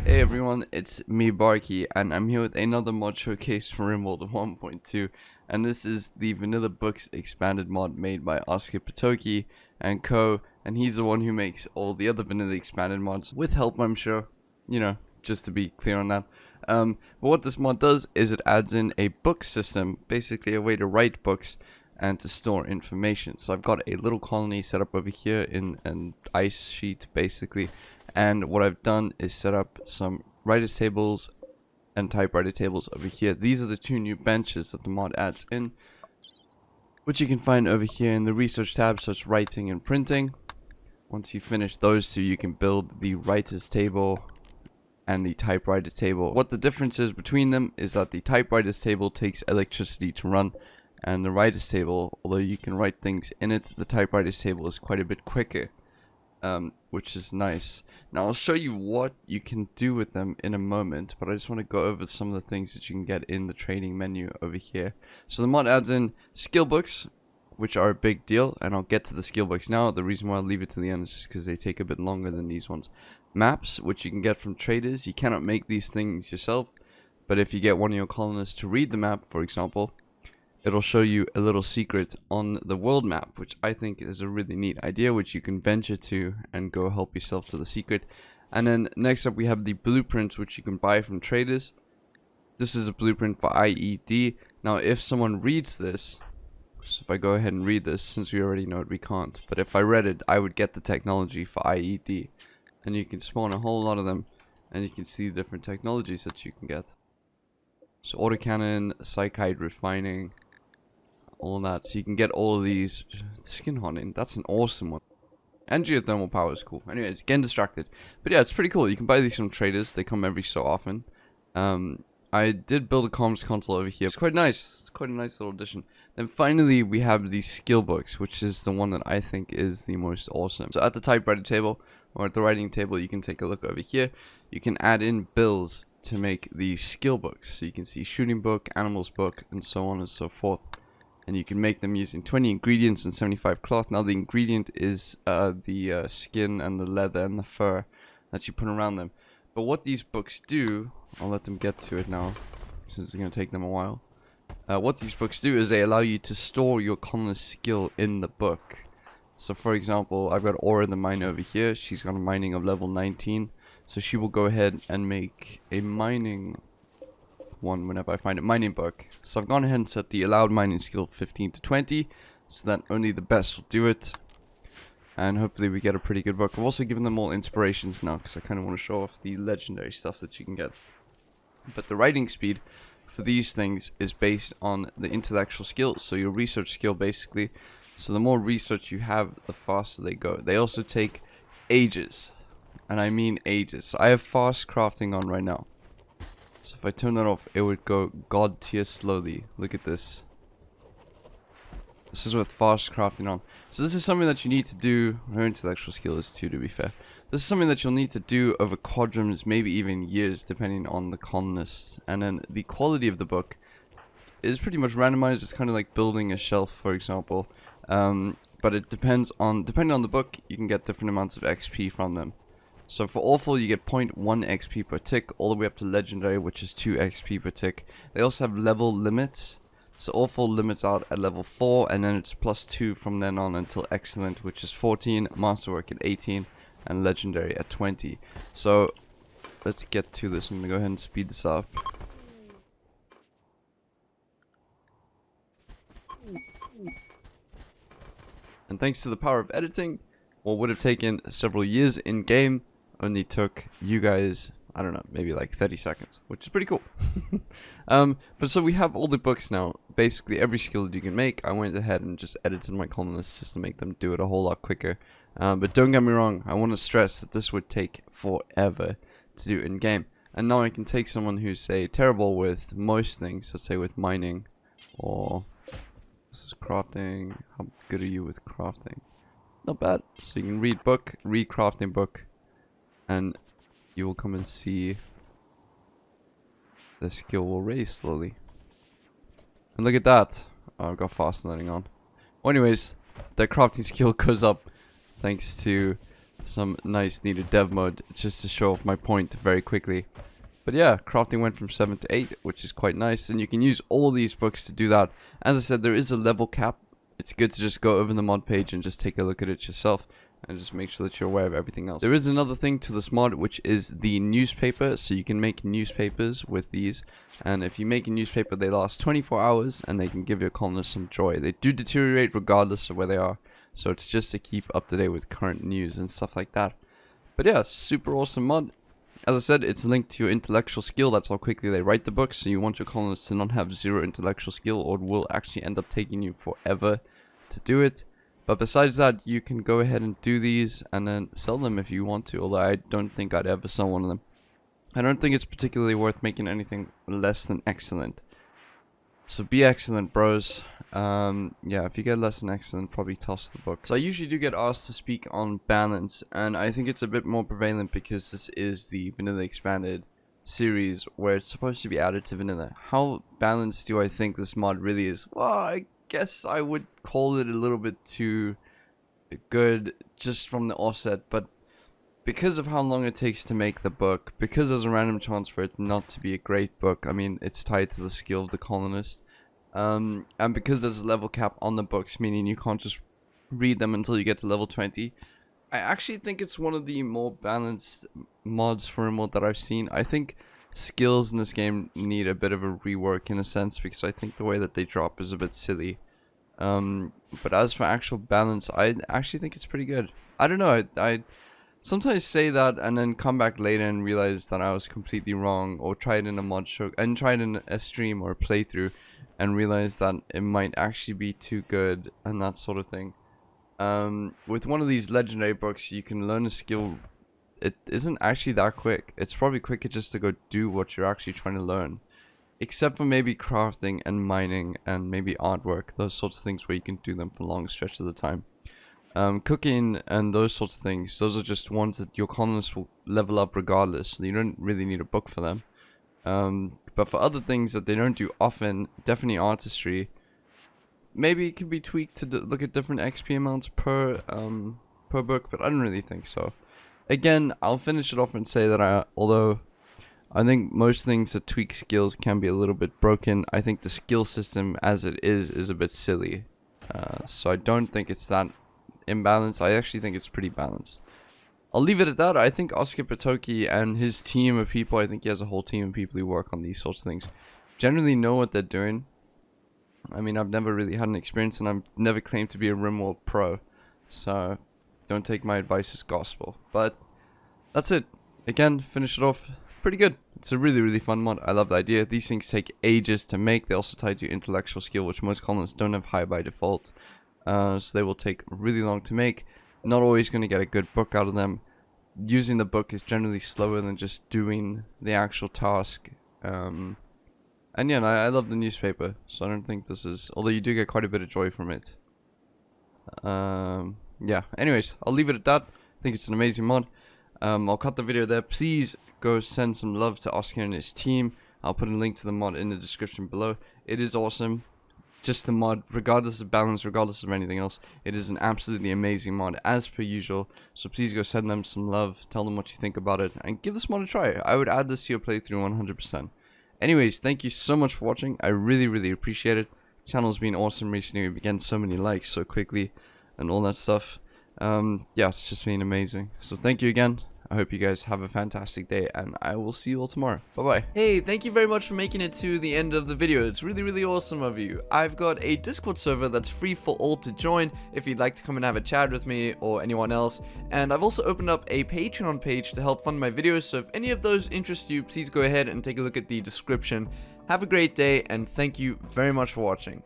Hey everyone, it's me BaRKy, and I'm here with another mod showcase from Rimworld 1.2, and this is the Vanilla Books expanded mod made by Oskar Potocki and co, and he's the one who makes all the other vanilla expanded mods, with help I'm sure, you know, just to be clear on that. But what this mod does is it adds in a book system, basically a way to write books and to store information. So I've got a little colony set up over here in an ice sheet basically, and what I've done is set up some writers tables and typewriter tables over here. These are the two new benches that the mod adds in, which you can find over here in the research tab. So it's writing and printing. Once you finish those two, you can build the writers table and the typewriter table. What the difference is between them is that the typewriters table takes electricity to run, and the writers table, although you can write things in it, the typewriters table is quite a bit quicker, which is nice. Now I'll show you what you can do with them in a moment, but I just want to go over some of the things that you can get in the trading menu over here. So the mod adds in skill books, which are a big deal, and I'll get to the skill books now. The reason why I'll leave it to the end is just because they take a bit longer than these ones. Maps, which you can get from traders. You cannot make these things yourself, but if you get one of your colonists to read the map, for example, it'll show you a little secret on the world map, which I think is a really neat idea, which you can venture to and go help yourself to the secret. And then next up we have the blueprints, which you can buy from traders. This is a blueprint for IED. Now if someone reads this, so if I go ahead and read this, since we already know it, we can't, but if I read it, I would get the technology for IED. And you can spawn a whole lot of them, and you can see the different technologies that you can get. So autocannon, psychite refining, all that. So you can get all of these. Skin haunting, that's an awesome one. And geothermal power is cool. Anyway, it's getting distracted. But yeah, it's pretty cool. You can buy these from traders. They come every so often. I did build a comms console over here. It's quite nice. It's quite a nice little addition. Then finally, we have the skill books, which is the one that I think is the most awesome. So at the typewriter table, or at the writing table, you can take a look over here. You can add in bills to make the skill books. So you can see shooting book, animals book, and so on and so forth. And you can make them using 20 ingredients and 75 cloth. Now the ingredient is the skin and the leather and the fur that you put around them. But what these books do, I'll let them get to it now, since it's going to take them a while. What these books do is they allow you to store your colonist skill in the book. So for example, I've got Aura the miner over here. She's got a mining of level 19. So she will go ahead and make a mining one whenever I find a mining book. So I've gone ahead and set the allowed mining skill 15 to 20, so that only the best will do it. And hopefully we get a pretty good book. I've also given them all inspirations now, because I kind of want to show off the legendary stuff that you can get. But the writing speed for these things is based on the intellectual skill, so your research skill basically. So the more research you have, the faster they go. They also take ages, and I mean ages. So I have fast crafting on right now. So if I turn that off, it would go god tier slowly. Look at this. This is with fast crafting on. So this is something that you need to do. Her intellectual skill is 2, to be fair. This is something that you'll need to do over quadrums, maybe even years, depending on the colonists. And then the quality of the book is pretty much randomized. It's kind of like building a shelf, for example. But it depends on, depending on the book, you can get different amounts of XP from them. So for Awful, you get 0.1 XP per tick, all the way up to Legendary, which is 2 XP per tick. They also have level limits. So Awful limits out at level 4, and then it's +2 from then on until Excellent, which is 14, Masterwork at 18, and Legendary at 20. So let's get to this. I'm going to go ahead and speed this up. And thanks to the power of editing, what would have taken several years in game only took you guys, I don't know, maybe like 30 seconds, which is pretty cool. But so we have all the books now. Basically every skill that you can make, I went ahead and just edited my colonists just to make them do it a whole lot quicker. But don't get me wrong, I want to stress that this would take forever to do in game. And now I can take someone who's, say, terrible with most things, let's say with mining, or this is crafting. How good are you with crafting? Not bad. So you can read book, read crafting book, and you will come and see the skill will raise slowly. And look at that. Oh, I've got fast learning on. Well, anyways, the crafting skill goes up thanks to some nice needed dev mode just to show off my point very quickly. But yeah, crafting went from 7 to 8, which is quite nice, and you can use all these books to do that. As I said, there is a level cap. It's good to just go over the mod page and just take a look at it yourself and just make sure that you're aware of everything else. There is another thing to this mod, which is the newspaper. So you can make newspapers with these, and if you make a newspaper, they last 24 hours and they can give your colonists some joy. They do deteriorate regardless of where they are, so it's just to keep up to date with current news and stuff like that. But yeah, super awesome mod. As I said, it's linked to your intellectual skill. That's how quickly they write the book, so you want your colonists to not have 0 intellectual skill, or it will actually end up taking you forever to do it. But besides that, you can go ahead and do these and then sell them if you want to, although I don't think I'd ever sell one of them. I don't think it's particularly worth making anything less than excellent. So be excellent, bros. Yeah, if you get less than excellent, probably toss the book. So I usually do get asked to speak on balance, and I think it's a bit more prevalent because this is the Vanilla Expanded series where it's supposed to be added to Vanilla. How balanced do I think this mod really is? Well, I guess I would call it a little bit too good just from the offset, but because of how long it takes to make the book, because there's a random chance for it not to be a great book, I mean, it's tied to the skill of the colonist, and because there's a level cap on the books, meaning you can't just read them until you get to level 20, I actually think it's one of the more balanced mods for Rimworld that I've seen. I think skills in this game need a bit of a rework in a sense, because I think the way that they drop is a bit silly. But as for actual balance, I actually think it's pretty good. I don't know, I sometimes say that and then come back later and realize that I was completely wrong, or try it in a mod show and try it in a stream or a playthrough and realize that it might actually be too good and that sort of thing. With one of these legendary books, you can learn a skill. It isn't actually that quick. It's probably quicker just to go do what you're actually trying to learn, except for maybe crafting and mining and maybe artwork, those sorts of things where you can do them for long stretches of the time. Cooking and those sorts of things, those are just ones that your colonists will level up regardless, so you don't really need a book for them. But for other things that they don't do often, definitely artistry, maybe it could be tweaked to look at different XP amounts per book, but I don't really think so. Again, I'll finish it off and say that although I think most things that tweak skills can be a little bit broken, I think the skill system as it is a bit silly. So I don't think it's that imbalanced. I actually think it's pretty balanced. I'll leave it at that. I think Oskar Potocki and his team of people, I think he has a whole team of people who work on these sorts of things, generally know what they're doing. I mean, I've never really had an experience, and I've never claimed to be a Rimworld pro, so don't take my advice as gospel. But that's it. Again, finish it off. Pretty good. It's a really, really fun mod. I love the idea. These things take ages to make. They also tie to intellectual skill, which most colonists don't have high by default. So they will take really long to make. Not always going to get a good book out of them. Using the book is generally slower than just doing the actual task. And yeah, I love the newspaper, so I don't think this is... Although you do get quite a bit of joy from it. Yeah, anyways, I'll leave it at that. I think it's an amazing mod. I'll cut the video there. Please go send some love to Oskar and his team. I'll put a link to the mod in the description below. It is awesome. Just the mod, regardless of balance, regardless of anything else, it is an absolutely amazing mod, as per usual. So please go send them some love, tell them what you think about it, and give this mod a try. I would add this to your playthrough 100%. Anyways, thank you so much for watching. I really, really appreciate it. Channel's been awesome recently. We've getting so many likes so quickly and all that stuff. Yeah, it's just been amazing. So thank you again. I hope you guys have a fantastic day, and I will see you all tomorrow. Bye-bye. Hey, thank you very much for making it to the end of the video. It's really, really awesome of you. I've got a Discord server that's free for all to join if you'd like to come and have a chat with me or anyone else. And I've also opened up a Patreon page to help fund my videos, so if any of those interest you, please go ahead and take a look at the description. Have a great day, and thank you very much for watching.